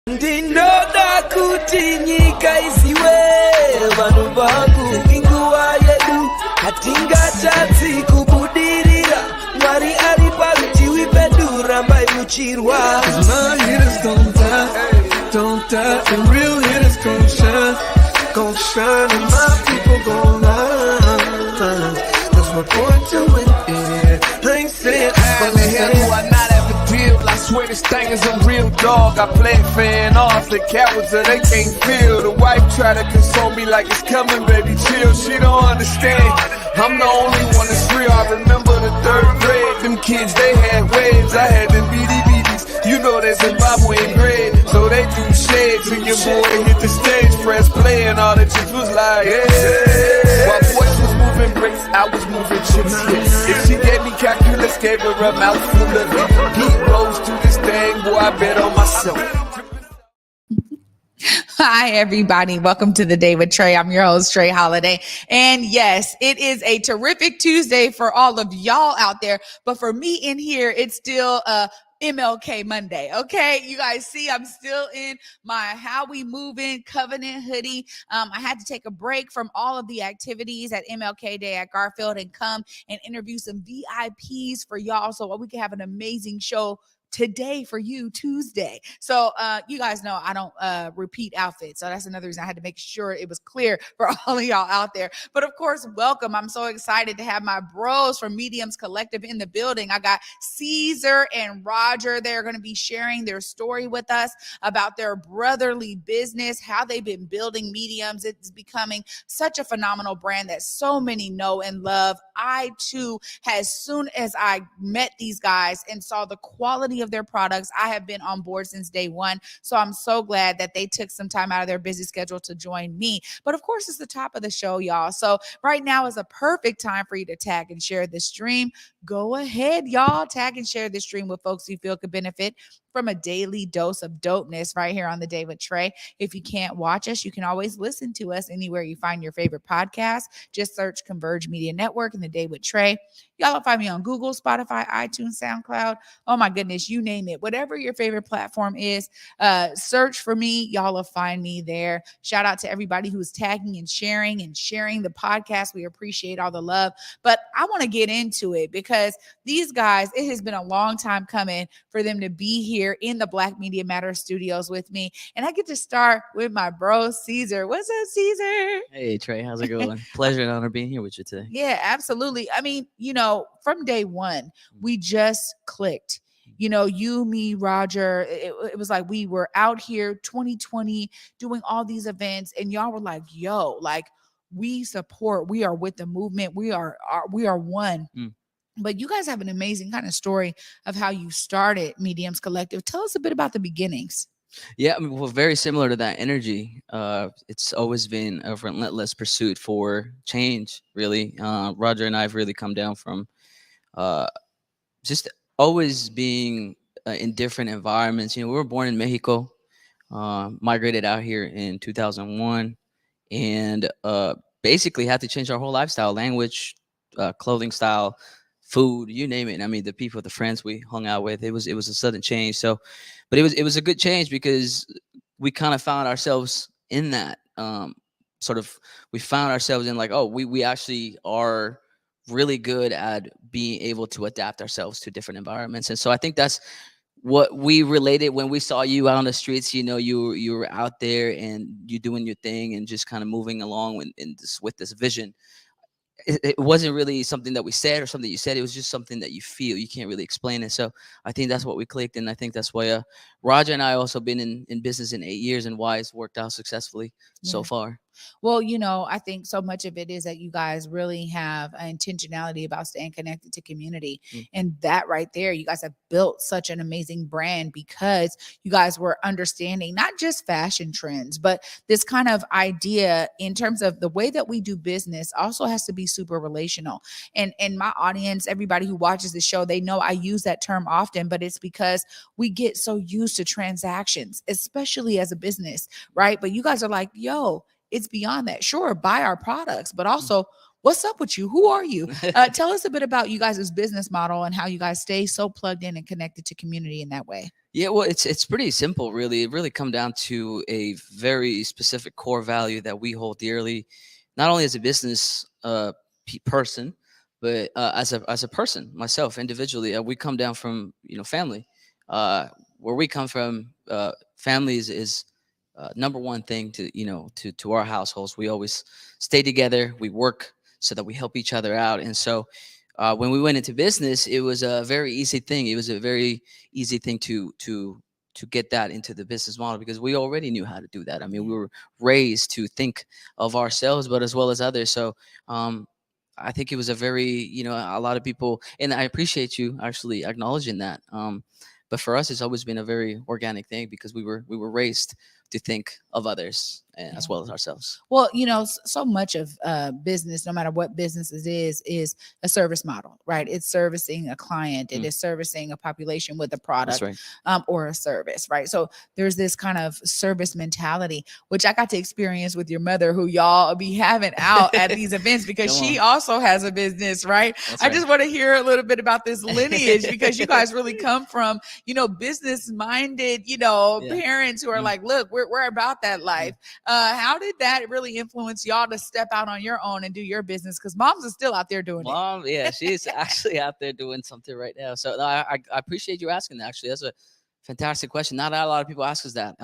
Ndinoda kuti nyika isiwe vanhu vangu inguva yedu hatingatadzi kubudirira Mwari ari parutivi pedu rambai muchirwa My hitters don't die, and real hitters gon' shine and my people gon' line. That's my point to it, yeah. I ain't saying how the hell do I not have a deal? I swear this thing is a real dog. I play it fan off, the cowards that they can't feel. The wife try to console me like it's coming, baby, chill. She don't understand. I'm the only one that's real. I remember the third grade. Them kids, they had waves. I had them BDBs. You know that Zimbabwean grade. So they do shades and your boy hit the stage, press play, and all the chicks was like, yeah. While boys was moving bricks, I was moving chips. Yeah. If she gave me calculus, gave her a mouthful of it. Heat rose to this thing, boy, I bet on myself. Hi, everybody. Welcome to the Day with Trae. I'm your host, Trae Holiday. And yes, it is a terrific Tuesday for all of y'all out there. But for me in here, it's still MLK Monday. Okay. You guys see, I'm still in my How We Moving Covenant hoodie. I had to take a break from all of the activities at MLK Day at Garfield and come and interview some VIPs for y'all so we can have an amazing show today for you, Tuesday. So you guys know I don't repeat outfits. So that's another reason I had to make sure it was clear for all of y'all out there. But of course, welcome. I'm so excited to have my bros from Mediums Collective in the building. I got Cesar and Roger. They're going to be sharing their story with us about their brotherly business, how they've been building Mediums. It's becoming such a phenomenal brand that so many know and love. I too, as soon as I met these guys and saw the quality of their products, I have been on board since day one. So I'm so glad that they took some time out of their busy schedule to join me. But of course, it's the top of the show, y'all. So right now is a perfect time for you to tag and share this stream. Go ahead, y'all. Tag and share this stream with folks you feel could benefit from a daily dose of dopeness right here on The Day with Trae. If you can't watch us, you can always listen to us anywhere you find your favorite podcast. Just search Converge Media Network and The Day with Trae. Y'all will find me on Google, Spotify, iTunes, SoundCloud. Oh my goodness, you name it. Whatever your favorite platform is, search for me. Y'all will find me there. Shout out to everybody who's tagging and sharing the podcast. We appreciate all the love. But I want to get into it because these guys, it has been a long time coming for them to be here in the Black Media Matter studios with me. And I get to start with my bro, Cesar. What's up, Cesar? Hey, Trae. How's it going? Pleasure and honor being here with you today. Yeah, absolutely. I mean, from day one, we just clicked. You, me, Roger, it was like we were out here 2020 doing all these events and y'all were like, yo, like we support, we are with the movement. We are one. But you guys have an amazing kind of story of how you started Mediums Collective. Tell us a bit about the beginnings. Yeah, I mean, well, very similar to that energy. It's always been a relentless pursuit for change, really. Roger and I have really come down from just always being in different environments. We were born in Mexico, migrated out here in 2001, and basically had to change our whole lifestyle, language, clothing style, food, you name it. I mean, the people, the friends we hung out with, it was a sudden change. So, but it was a good change because we kind of found ourselves in that we found ourselves in like, oh, we actually are really good at being able to adapt ourselves to different environments. And so I think that's what we related when we saw you out on the streets. You were out there and you doing your thing and just kind of moving along with this vision. It wasn't really something that we said or something you said. It was just something that you feel. You can't really explain it. So I think that's what we clicked. And I think that's why Roger and I also been in business in 8 years and why it's worked out successfully so far. Well, I think so much of it is that you guys really have an intentionality about staying connected to community. And that right there, you guys have built such an amazing brand because you guys were understanding not just fashion trends, but this kind of idea in terms of the way that we do business also has to be super relational. And my audience, everybody who watches the show, they know I use that term often, but it's because we get so used to transactions, especially as a business, right? But you guys are like, yo, it's beyond that. Sure, buy our products, but also what's up with you? Who are you? Tell us a bit about you guys' business model and how you guys stay so plugged in and connected to community in that way. Yeah, well, it's pretty simple, really. It really come down to a very specific core value that we hold dearly, not only as a business person, but as a person, myself individually. We come down from family. Where we come from, family is number one thing to our households. We always stay together. We work so that we help each other out, and so when we went into business, it was a very easy thing. It was a very easy thing to get that into the business model because we already knew how to do that. I mean, we were raised to think of ourselves, but as well as others. So I think it was a very, a lot of people, and I appreciate you actually acknowledging that. But for us, it's always been a very organic thing because we were raised to think of others as well as ourselves. Well, so much of business, no matter what business it is a service model, right? It's servicing a client. It is servicing a population with a product or a service, right? So there's this kind of service mentality, which I got to experience with your mother, who y'all be having out at these events because she also has a business, right? I just want to hear a little bit about this lineage because you guys really come from, business-minded, parents who are like, look, we're about that life. How did that really influence y'all to step out on your own and do your business? Because moms are still out there doing it. Yeah, she's actually out there doing something right now. So I appreciate you asking that. Actually, that's a fantastic question. Not a lot of people ask us that.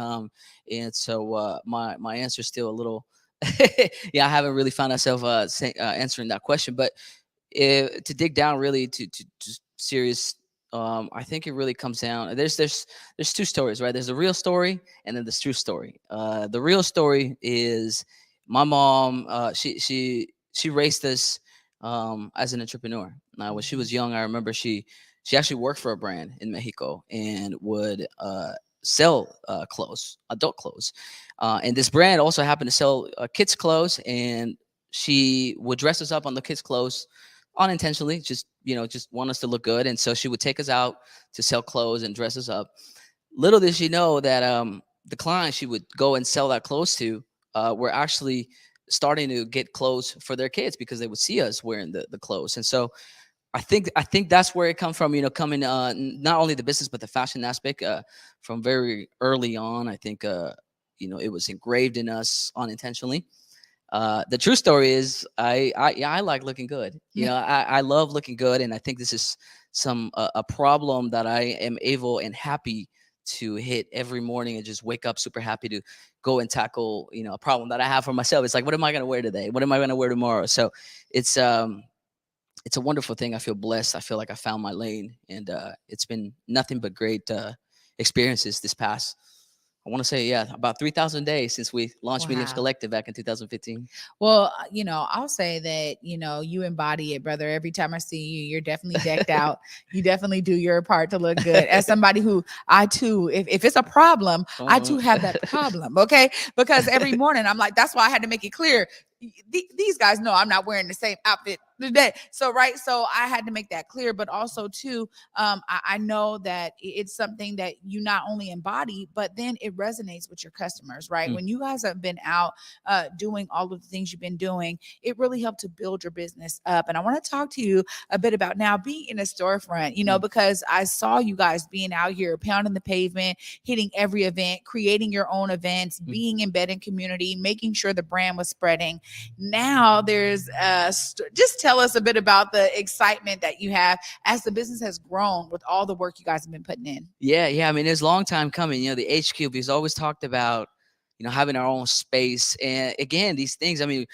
And so my answer is still a little, I haven't really found myself answering that question. But to dig down really to serious. I think it really comes down. There's two stories, right? There's the real story and then the true story. The real story is my mom. She raised us as an entrepreneur. Now, when she was young, I remember she actually worked for a brand in Mexico and would sell clothes, adult clothes, and this brand also happened to sell kids' clothes, and she would dress us up on the kids' clothes unintentionally, just want us to look good. And so she would take us out to sell clothes and dress us up. Little did she know that the clients she would go and sell that clothes to were actually starting to get clothes for their kids because they would see us wearing the clothes. And so I think that's where it comes from, coming not only the business but the fashion aspect from very early on. I think it was engraved in us unintentionally. The true story is I like looking good. I love looking good, and I think this is a problem that I am able and happy to hit every morning and just wake up super happy to go and tackle a problem that I have for myself. It's like, what am I going to wear today? What am I going to wear tomorrow? So it's a wonderful thing. I feel blessed. I feel like I found my lane, and it's been nothing but great experiences this past, I want to say, about 3,000 days since we launched Mediums Collective back in 2015. Well, I'll say that, you embody it, brother. Every time I see you, you're definitely decked out. You definitely do your part to look good. As somebody who I too, if it's a problem, I too have that problem. Okay. Because every morning I'm like, that's why I had to make it clear. These guys know I'm not wearing the same outfit today. So I had to make that clear, but also too, I know that it's something that you not only embody, but then it resonates with your customers, right? When you guys have been out doing all of the things you've been doing, it really helped to build your business up. And I want to talk to you a bit about now being in a storefront, because I saw you guys being out here pounding the pavement, hitting every event, creating your own events, being embedded in community, making sure the brand was spreading. Now there's just tell us a bit about the excitement that you have as the business has grown with all the work you guys have been putting in. Yeah. I mean, it's a long time coming. The HQ, we've always talked about, having our own space. And again, these things, I mean,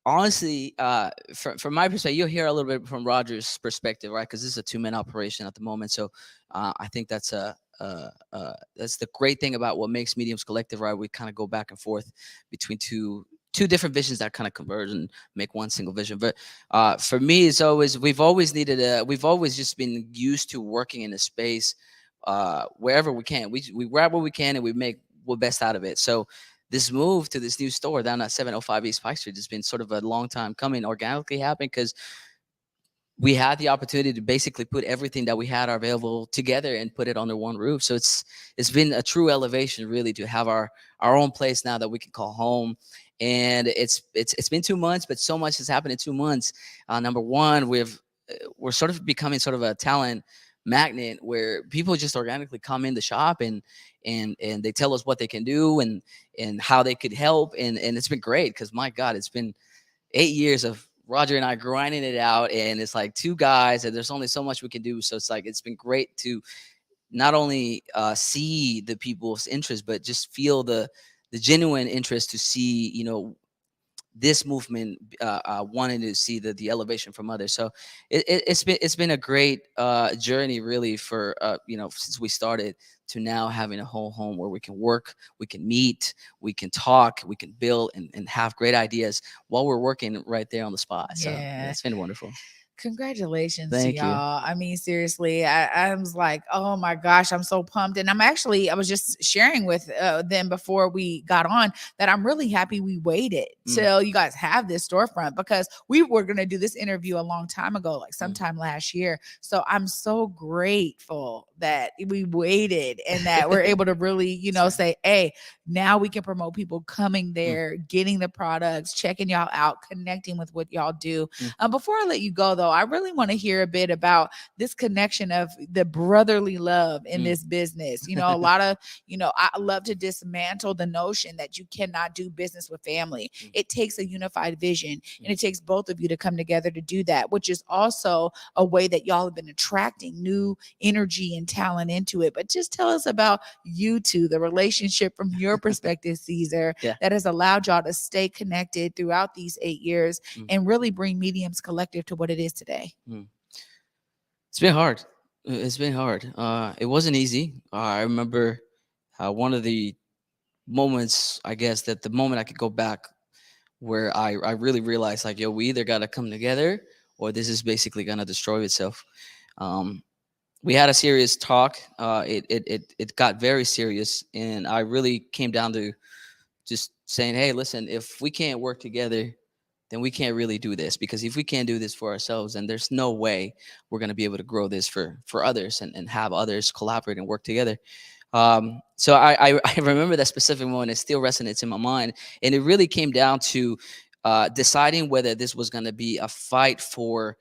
honestly, from my perspective, you'll hear a little bit from Roger's perspective, right? Because this is a 2-man operation at the moment. So I think that's the great thing about what makes Mediums Collective, right? We kind of go back and forth between two different visions that kind of converge and make one single vision. But for me, we've always just been used to working in a space wherever we can. We grab what we can and we make the best out of it. So this move to this new store down at 705 East Pike Street has been sort of a long time coming, organically happening, because we had the opportunity to basically put everything that we had available together and put it under one roof. So it's been a true elevation, really, to have our own place now that we can call home. And it's been 2 months, but so much has happened in 2 months. Number one, we're sort of becoming sort of a talent magnet where people just organically come in the shop and they tell us what they can do and how they could help. And it's been great because, my God, it's been 8 years of Roger and I grinding it out, and it's like two guys and there's only so much we can do. So it's like, it's been great to not only see the people's interest, but just feel the genuine interest to see, this movement wanting to see the elevation from others. So it's been a great journey, really, for since we started to now having a whole home where we can work, we can meet, we can talk, we can build and have great ideas while we're working right there on the spot. So it's been wonderful. Congratulations Thank to y'all. I mean, seriously, I was like, oh my gosh, I'm so pumped. And I was just sharing with them before we got on that I'm really happy we waited till you guys have this storefront, because we were going to do this interview a long time ago, like sometime last year. So I'm so grateful that we waited and that we're able to really, say, hey, now we can promote people coming there, getting the products, checking y'all out, connecting with what y'all do. Before I let you go, though, I really want to hear a bit about this connection of the brotherly love in this business. A lot of, I love to dismantle the notion that you cannot do business with family. It takes a unified vision, and it takes both of you to come together to do that, which is also a way that y'all have been attracting new energy and talent into it. But just tell us about you two, the relationship from your perspective, Cesar, that has allowed y'all to stay connected throughout these 8 years and really bring Mediums Collective to what it is today. It's been hard. It wasn't easy. I remember one of the moments, I guess, that the moment I could go back where I really realized, like, we either got to come together or this is basically going to destroy itself. We had a serious talk. It got very serious, and I really came down to just saying, hey, listen, if we can't work together, then we can't really do this, because if we can't do this for ourselves, then there's no way we're going to be able to grow this for others and have others collaborate and work together. So I remember that specific moment. It still resonates in my mind. And it really came down to deciding whether this was going to be a fight for,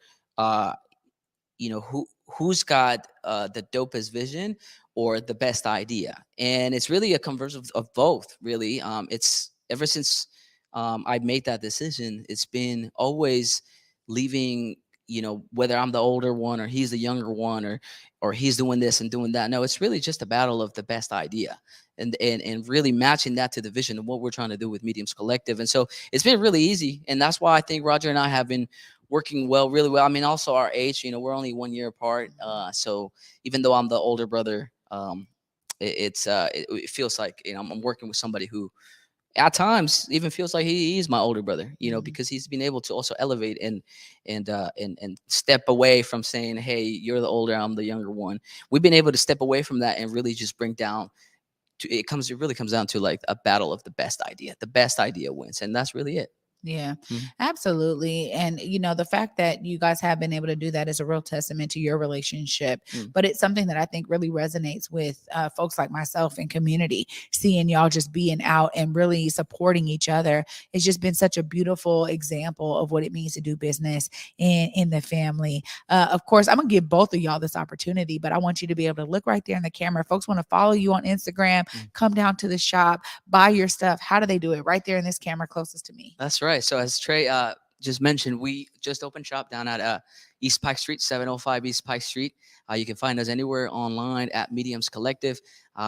who's got the dopest vision or the best idea. And it's really a conversion of both, really. It's ever since I made that decision, it's been always leaving, whether I'm the older one or he's the younger one or he's doing this and doing that. No, it's really just a battle of the best idea and really matching that to the vision of what we're trying to do with Mediums Collective. And so it's been really easy. And that's why I think Roger and I have been working really well. I mean, also our age, we're only 1 year apart. So even though I'm the older brother, it feels like, I'm working with somebody who at times even feels like he is my older brother, because he's been able to also elevate and step away from saying, hey, you're the older, I'm the younger one. We've been able to step away from that and really just bring down to, it really comes down to like a battle of the best idea. The best idea wins. And that's really it. Yeah, absolutely. And, the fact that you guys have been able to do that is a real testament to your relationship. But it's something that I think really resonates with folks like myself and community. Seeing y'all just being out and really supporting each other. It's just been such a beautiful example of what it means to do business in the family. Of course, I'm going to give both of y'all this opportunity, but I want you to be able to look right there in the camera. Folks want to follow you on Instagram, come down to the shop, buy your stuff. How do they do it? Right there in this camera closest to me. That's right. So as Trae just mentioned, we just opened shop down at East Pike Street, 705 East Pike Street. You can find us anywhere online at Mediums Collective,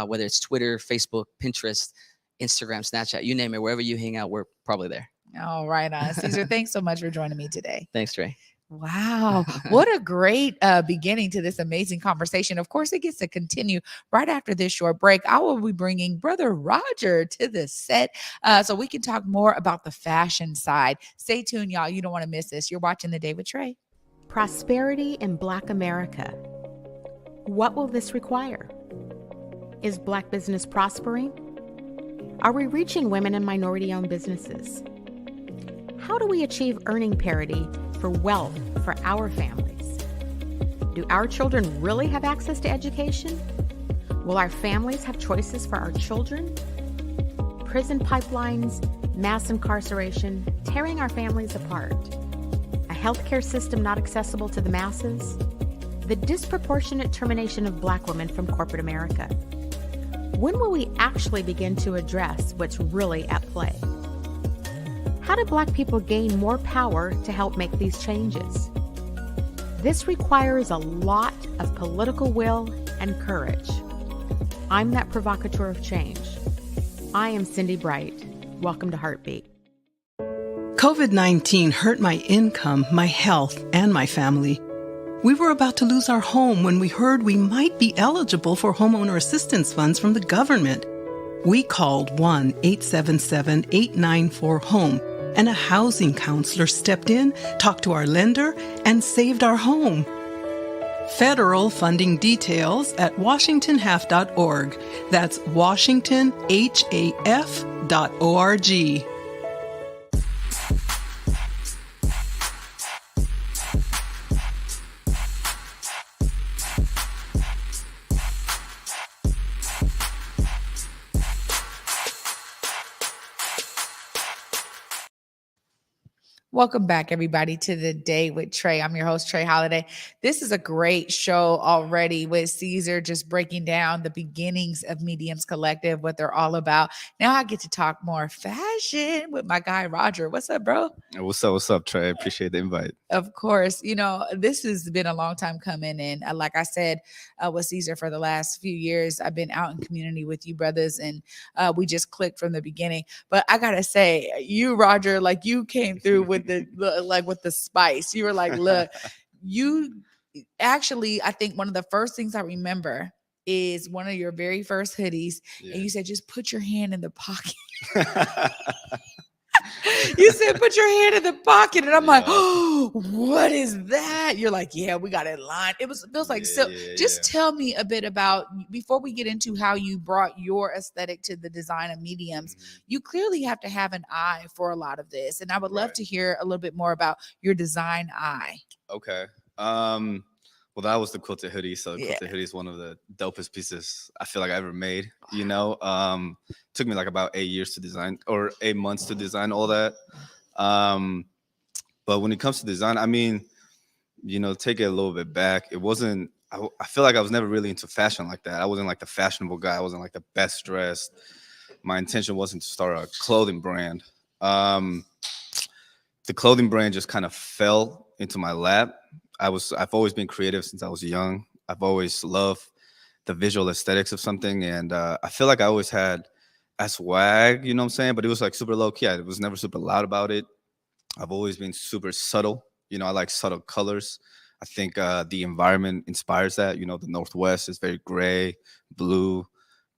whether it's Twitter, Facebook, Pinterest, Instagram, Snapchat, you name it. Wherever you hang out, we're probably there. All right, Cesar, thanks so much for joining me today. Thanks, Trae. Wow. What a great beginning to this amazing conversation. Of course, it gets to continue right after this short break. I will be bringing Brother Roger to the set so we can talk more about the fashion side. Stay tuned, y'all. You don't want to miss this. You're watching The Day with Trae. Prosperity in Black America. What will this require? Is Black business prospering? Are we reaching women and minority-owned businesses? How do we achieve earning parity for wealth for our families? Do our children really have access to education? Will our families have choices for our children? Prison pipelines mass incarceration tearing our families apart, a healthcare system not accessible to the masses, the disproportionate termination of Black women from corporate America. When will we actually begin to address what's really at play? How do Black people gain more power to help make these changes? This requires a lot of political will and courage. I'm that provocateur of change. I am Cindy Bright. Welcome to Heartbeat. COVID-19 hurt my income, my health, and my family. We were about to lose our home when we heard we might be eligible for homeowner assistance funds from the government. We called 1-877-894-HOME, and a housing counselor stepped in, talked to our lender, and saved our home. Federal funding details at washingtonhalf.org. That's washingtonhaf.org. Welcome back, everybody, to the Day with Trae. I'm your host, Trae Holiday. This is a great show already with Cesar just breaking down the beginnings of Mediums Collective, what they're all about. Now I get to talk more fashion with my guy, Roger. What's up, bro? What's up, Trae? I appreciate the invite. Of course. You know, this has been a long time coming. And like I said, with Cesar for the last few years, I've been out in community with you brothers, and we just clicked from the beginning. But I got to say, you, Roger, like you came through with with the spice. You were like, look, you actually, I think one of the first things I remember is one of your very first hoodies. Yeah. And you said, just put your hand in the pocket. You said, put your hand in the pocket. And I'm like, oh, what is that? You're like, yeah, we got it lined. Feels like, just tell me a bit about, before we get into how you brought your aesthetic to the design of mediums, you clearly have to have an eye for a lot of this. And I would love to hear a little bit more about your design eye. Okay. Well, that was the quilted hoodie. So the quilted hoodie is one of the dopest pieces I feel like I ever made. You know, took me like about 8 years to design, or 8 months to design all that. But when it comes to design, I mean, you know, take it a little bit back. It wasn't, I feel like I was never really into fashion like that. I wasn't like the fashionable guy. I wasn't like the best dressed. My intention wasn't to start a clothing brand. The clothing brand just kind of fell into my lap. I've always been creative since I was young. I've always loved the visual aesthetics of something. And I feel like I always had a swag, you know what I'm saying? But it was like super low key. I was never super loud about it. I've always been super subtle. You know, I like subtle colors. I think the environment inspires that. You know, the Northwest is very gray, blue,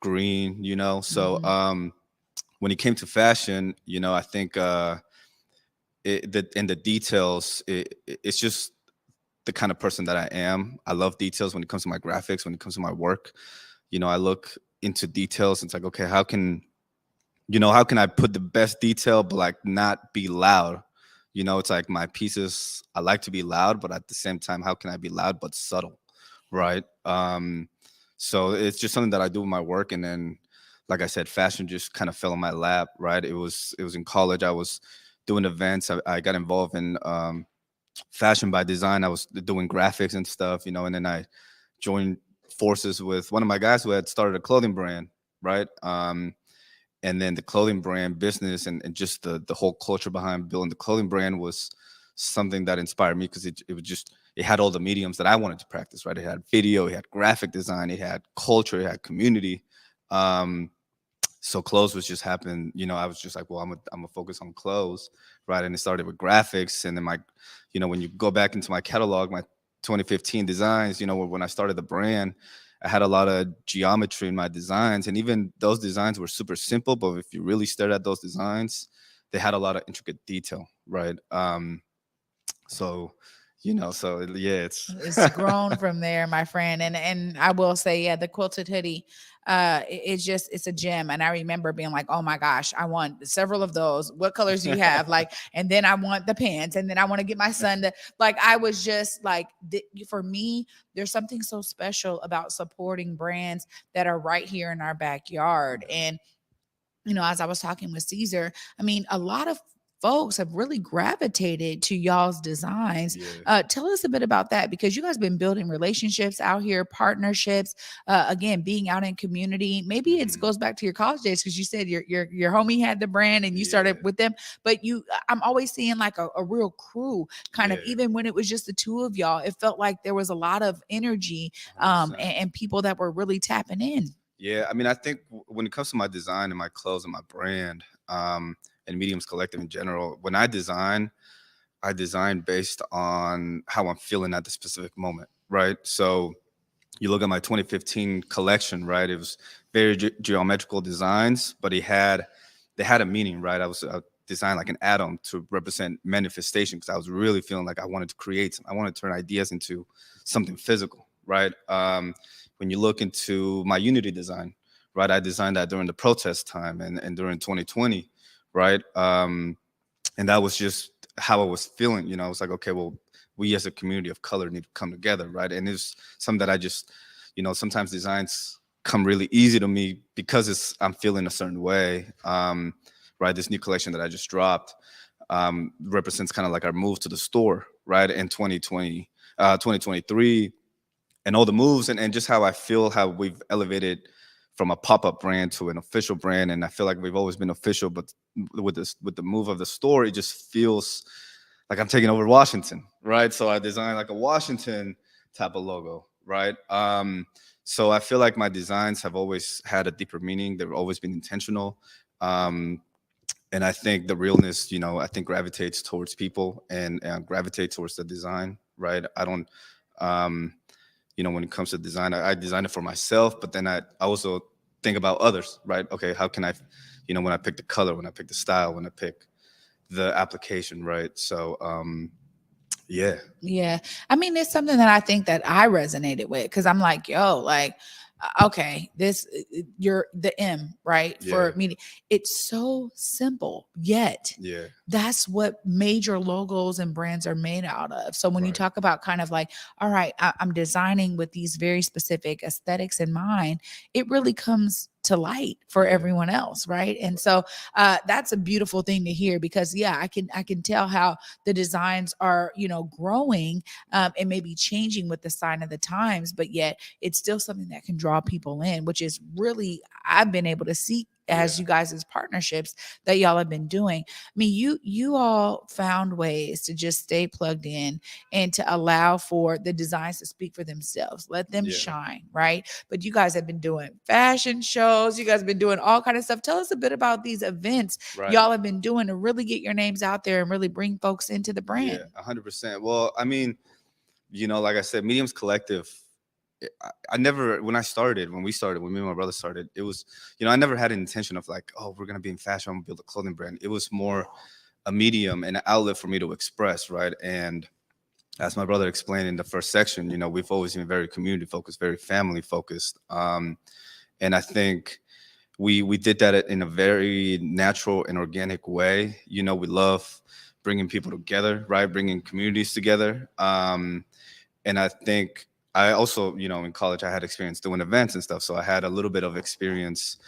green, you know? So when it came to fashion, you know, I think in the details, it's just the kind of person that I am. I love details when it comes to my graphics, when it comes to my work. You know, I look into details. It's like, okay, how can I put the best detail, but like not be loud? You know, it's like my pieces, I like to be loud, but at the same time, how can I be loud but subtle, right? So it's just something that I do with my work. And then, like I said, fashion just kind of fell in my lap, right? It was in college. I was doing events. I got involved in fashion by design. I was doing graphics and stuff, you know, and then I joined forces with one of my guys who had started a clothing brand, right? And then the clothing brand business and just the whole culture behind building the clothing brand was something that inspired me, because it had all the mediums that I wanted to practice, right? It had video, it had graphic design, it had culture, it had community. So clothes was just happening, you know. I was just like, well, I'm gonna focus on clothes, right? And it started with graphics, and then you know, when you go back into my catalog, my 2015 designs, you know, when I started the brand, I had a lot of geometry in my designs, and even those designs were super simple, but if you really stared at those designs, they had a lot of intricate detail, right? So, you know, so yeah, it's grown from there, my friend. And I will say, yeah, the quilted hoodie, it's a gem. And I remember being like, oh my gosh, I want several of those. What colors do you have? Like, and then I want the pants, and then I want to get my son to, like, I was just like, for me, there's something so special about supporting brands that are right here in our backyard. And as I was talking with Cesar, I mean, a lot of folks have really gravitated to y'all's designs. Yeah. Tell us a bit about that, because you guys been building relationships out here, partnerships, again, being out in community. Maybe it Mhm. goes back to your college days, because you said your homie had the brand and you started Yeah. with them. But I'm always seeing like a real crew, kind of, Yeah. even when it was just the two of y'all, it felt like there was a lot of energy, 100%. and people that were really tapping in. Yeah, I mean, I think when it comes to my design and my clothes and my brand, and Mediums Collective in general, when I design based on how I'm feeling at the specific moment, right? So you look at my 2015 collection, right? It was very geometrical designs, but they had a meaning, right? I designed like an atom to represent manifestation, because I was really feeling like I wanted to create I wanted to turn ideas into something physical, right? When you look into my Unity design, right? I designed that during the protest time and during 2020, right? And that was just how I was feeling. I was like, okay, well, we as a community of color need to come together, right? And it's something that I just, sometimes designs come really easy to me because I'm feeling a certain way. Right, this new collection that I just dropped represents kind of like our move to the store, right, in 2023, and all the moves and just how I feel, how we've elevated from a pop-up brand to an official brand. And I feel like we've always been official, but with the move of the store, it just feels like I'm taking over Washington, right? So I designed like a Washington type of logo, right? So I feel like my designs have always had a deeper meaning. They've always been intentional. And I think the realness, I think gravitates towards people and gravitates towards the design, right? I don't, when it comes to design, I design it for myself, but then I also think about others, right? Okay, how can I, when I pick the color, when I pick the style, when I pick the application, right? So, yeah. Yeah. I mean, it's something that I think that I resonated with, because I'm like, yo, like, okay, you're the M, right? Yeah. For me, it's so simple, yet Yeah. that's what major logos and brands are made out of. So when you Right. talk about kind of like, all right, I'm designing with these very specific aesthetics in mind, it really comes to light for Yeah. everyone else, right? And so that's a beautiful thing to hear, because I can tell how the designs are growing, and maybe changing with the sign of the times, but yet it's still something that can draw people in, which is really, I've been able to see as Yeah. you guys' partnerships that y'all have been doing. I mean, you all found ways to just stay plugged in and to allow for the designs to speak for themselves, let them Yeah. shine, right? But you guys have been doing fashion shows, you guys have been doing all kind of stuff. Tell us a bit about these events Right. y'all have been doing to really get your names out there and really bring folks into the brand. Yeah, 100%. Well, I mean, like I said, Mediums Collective, I never, when we started, when me and my brother started, it was, I never had an intention of like, oh, we're going to be in fashion, I'm going to build a clothing brand. It was more a medium and an outlet for me to express, right? And as my brother explained in the first section, we've always been very community focused, very family focused. And I think we did that in a very natural and organic way. We love bringing people together, right? Bringing communities together. And I think I also, in college, I had experience doing events and stuff. So I had a little bit of experience,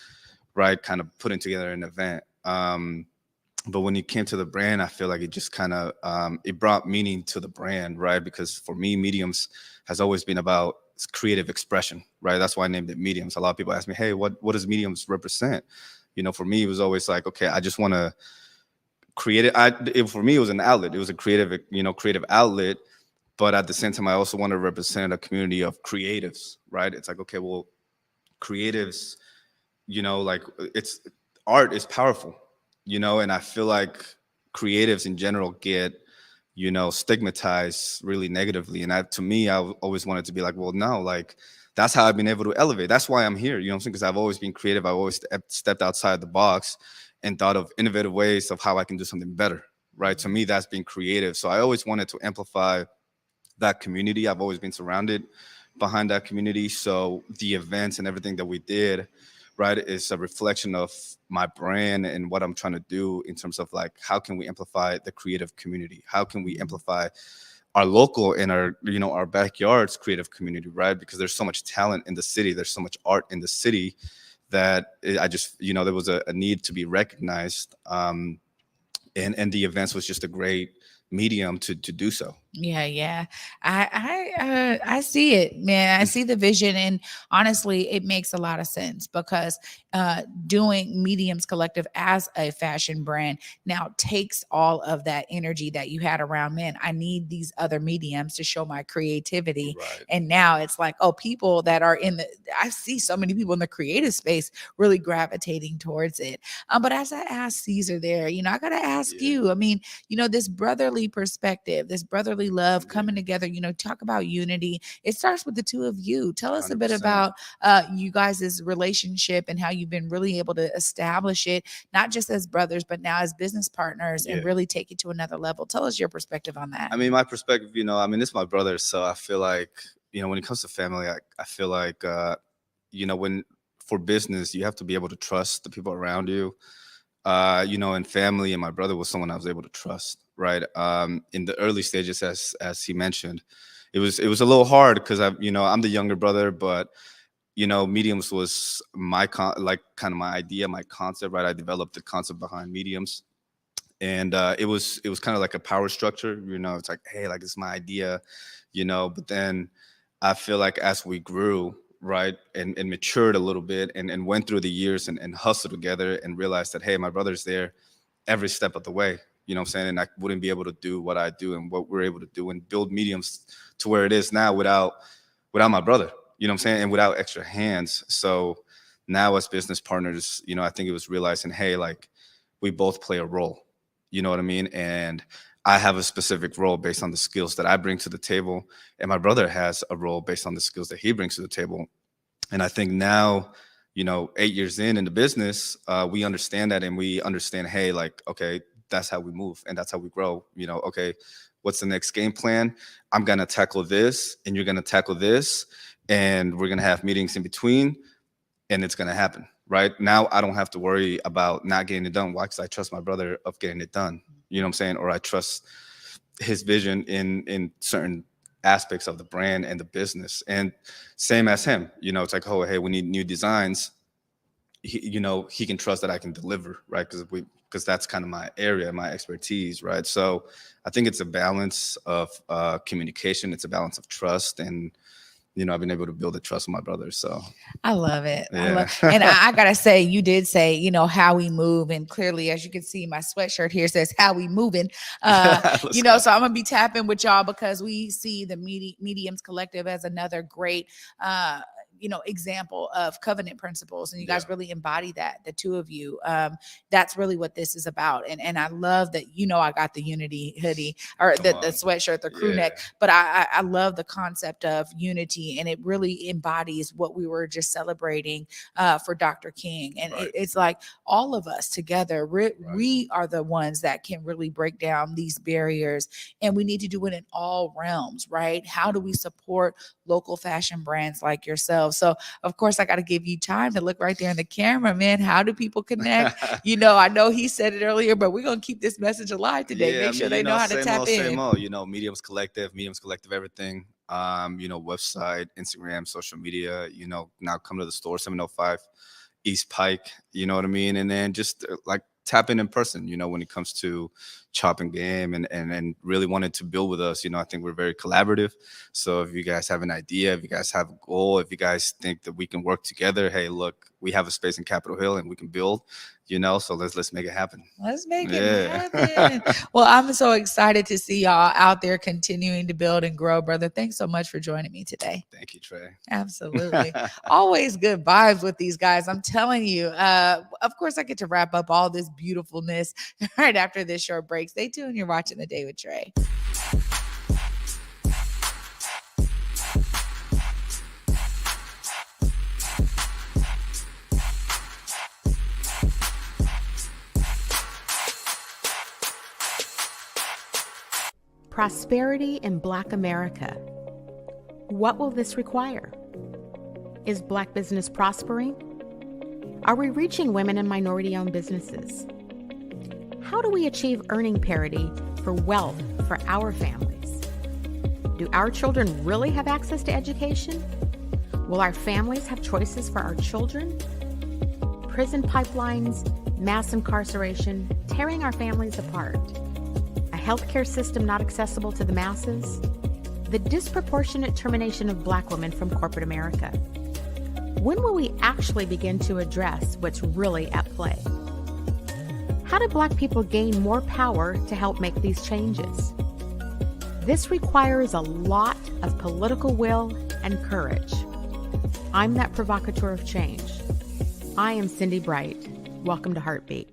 right? Kind of putting together an event. But when it came to the brand, I feel like it just kind of, it brought meaning to the brand, right? Because for me, Mediums has always been about creative expression, right? That's why I named it Mediums. A lot of people ask me, hey, what does Mediums represent? For me, it was always like, okay, I just want to create it. For me, it was an outlet. It was a creative outlet. But at the same time, I also want to represent a community of creatives, right? It's like, okay, well, creatives, like it's art is powerful, and I feel like creatives in general get, stigmatized really negatively. And to me, I always wanted to be like, well, no, like that's how I've been able to elevate. That's why I'm here, what I'm saying? Because I've always been creative. I've always stepped outside the box and thought of innovative ways of how I can do something better, right? To me, that's being creative. So I always wanted to amplify that community. I've always been surrounded behind that community. So the events and everything that we did, right, is a reflection of my brand and what I'm trying to do in terms of like, how can we amplify the creative community? How can we amplify our local and our backyard's creative community, right? Because there's so much talent in the city. There's so much art in the city that I just, there was a need to be recognized. And the events was just a great medium to do so. Yeah. I see it, man. I see the vision, and honestly, it makes a lot of sense because doing Mediums Collective as a fashion brand now takes all of that energy that you had around men. I need these other mediums to show my creativity, Right. and now it's like, oh, people that are I see so many people in the creative space really gravitating towards it. But as I asked Cesar there, I gotta ask you. I mean, this brotherly perspective, this brotherly love coming together, talk about unity. It starts with the two of you. Tell us a bit 100%. about you guys' relationship and how you've been really able to establish it, not just as brothers, but now as business partners, and really take it to another level. Tell us your perspective on that. I mean, my perspective, this is my brother. So I feel like, when it comes to family, I feel like, when for business, you have to be able to trust the people around you. And family, and my brother was someone I was able to trust, right? In the early stages, as he mentioned, it was a little hard because I'm the younger brother, but Mediums was my kind of my idea, my concept, right? I developed the concept behind Mediums, and it was kind of like a power structure, it's like, hey, like, it's my idea, but then I feel like as we grew, right, and matured a little bit, and went through the years and hustled together, and realized that, hey, my brother's there every step of the way, what I'm saying, and I wouldn't be able to do what I do and what we're able to do and build Mediums to where it is now without my brother, what I'm saying, and without extra hands. So now as business partners, I think it was realizing, hey, like, we both play a role, you know what I mean? And I have a specific role based on the skills that I bring to the table, and my brother has a role based on the skills that he brings to the table. And I think now, 8 years in the business, we understand that, and we understand, hey, like, okay, that's how we move and that's how we grow. Okay, what's the next game plan? I'm going to tackle this and you're going to tackle this, and we're going to have meetings in between, and it's going to happen. Right now, I don't have to worry about not getting it done. Why? Because I trust my brother of getting it done. You know what I'm saying? Or I trust his vision in certain aspects of the brand and the business. And same as him, it's like, oh, hey, we need new designs. He can trust that I can deliver, right? Because that's kind of my area, my expertise, right? So I think it's a balance of communication. It's a balance of trust, and I've been able to build a trust with my brother. So I love it. Yeah. And I gotta say, you did say, how we move. And clearly, as you can see, my sweatshirt here says how we moving. So I'm gonna be tapping with y'all because we see the Mediums Collective as another great example of covenant principles, and you guys really embody that, the two of you. That's really what this is about. And I love that, I got the unity hoodie, or the sweatshirt, the crew neck, but I love the concept of unity, and it really embodies what we were just celebrating for Dr. King. And it's like all of us together, we are the ones that can really break down these barriers, and we need to do it in all realms, right? How do we support local fashion brands like yourself? So of course I got to give you time to look right there in the camera, man. How do people connect? I know he said it earlier, but we're going to keep this message alive today. Make sure they know how to tap in. Mediums Collective everything. Website, Instagram, social media, now come to the store, 705 East Pike, you know what I mean? And then just like tap in person, when it comes to chopping game and really wanted to build with us. I think we're very collaborative. So if you guys have an idea, if you guys have a goal, if you guys think that we can work together, hey, look, we have a space in Capitol Hill and we can build, so let's make it happen. Let's make it happen. Well, I'm so excited to see y'all out there continuing to build and grow, brother. Thanks so much for joining me today. Thank you, Trae. Absolutely. Always good vibes with these guys. I'm telling you. Of course, I get to wrap up all this beautifulness right after this short break. Stay tuned. You're watching The Day with Trae. Prosperity in Black America. What will this require? Is Black business prospering? Are we reaching women and minority-owned businesses? How do we achieve earning parity for wealth for our families? Do our children really have access to education? Will our families have choices for our children? prison pipelines, mass incarceration, tearing our families apart, a healthcare system not accessible to the masses, the disproportionate termination of Black women from corporate America. When will we actually begin to address what's really at play? How do Black people gain more power to help make these changes? This requires a lot of political will and courage. I'm that provocateur of change. I am Cindy Bright. Welcome to Heartbeat.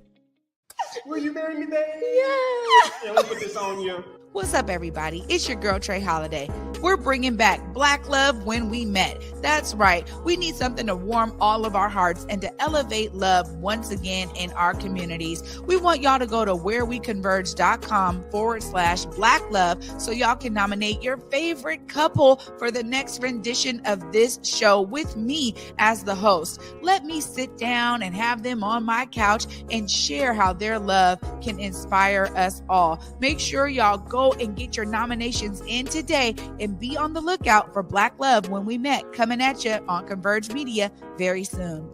Will you marry me, baby? Yeah. Yeah, let me put this on you. What's up, everybody? It's your girl, Trae Holiday. We're bringing back Black Love When We Met. That's right. We need something to warm all of our hearts and to elevate love once again in our communities. We want y'all to go to whereweconverge.com/Black Love so y'all can nominate your favorite couple for the next rendition of this show with me as the host. Let me sit down and have them on my couch and share how their love can inspire us all. Make sure y'all go and get your nominations in today and be on the lookout for Black Love When We Met coming at you on Converge Media very soon.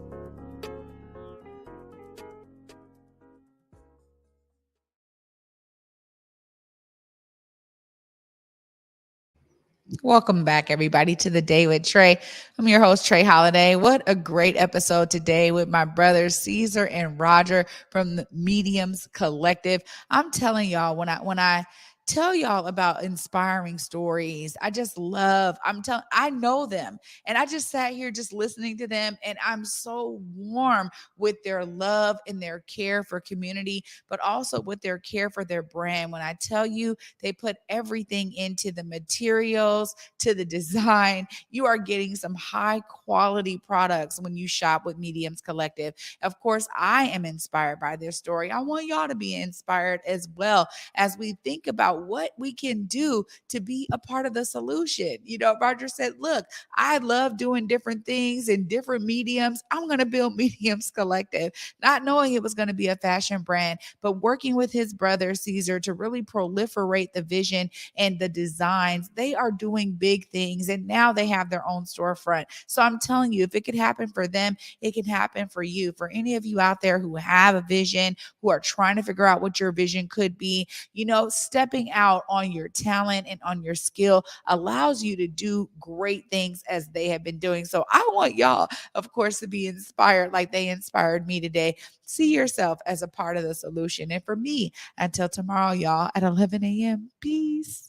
Welcome back, everybody, to the Day with Trae. I'm your host, Trae Holiday. What a great episode today with my brothers, Cesar and Roger from the Mediums Collective. I'm telling y'all, when I tell y'all about inspiring stories, I know them, and I just sat here just listening to them, and I'm so warm with their love and their care for community, but also with their care for their brand. When I tell you they put everything into the materials, to the design, you are getting some high quality products when you shop with Mediums Collective. Of course, I am inspired by their story. I want y'all to be inspired as well as we think about what we can do to be a part of the solution. You know, Roger said, look, I love doing different things in different mediums. I'm going to build Mediums Collective, not knowing it was going to be a fashion brand, but working with his brother, Cesar, to really proliferate the vision and the designs. They are doing big things, and now they have their own storefront. So I'm telling you, if it could happen for them, it can happen for you. For any of you out there who have a vision, who are trying to figure out what your vision could be, you know, stepping out on your talent and on your skill allows you to do great things as they have been doing. So I want y'all, of course, to be inspired like they inspired me today. See yourself as a part of the solution. And for me, until tomorrow, y'all, at 11 a.m. Peace.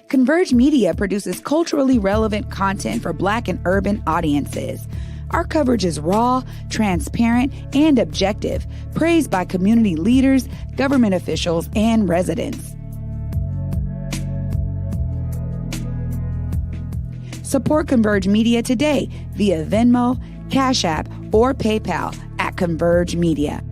Converge Media produces culturally relevant content for Black and urban audiences. Our coverage is raw, transparent, and objective, praised by community leaders, government officials, and residents. Support Converge Media today via Venmo, Cash App, or PayPal at Converge Media.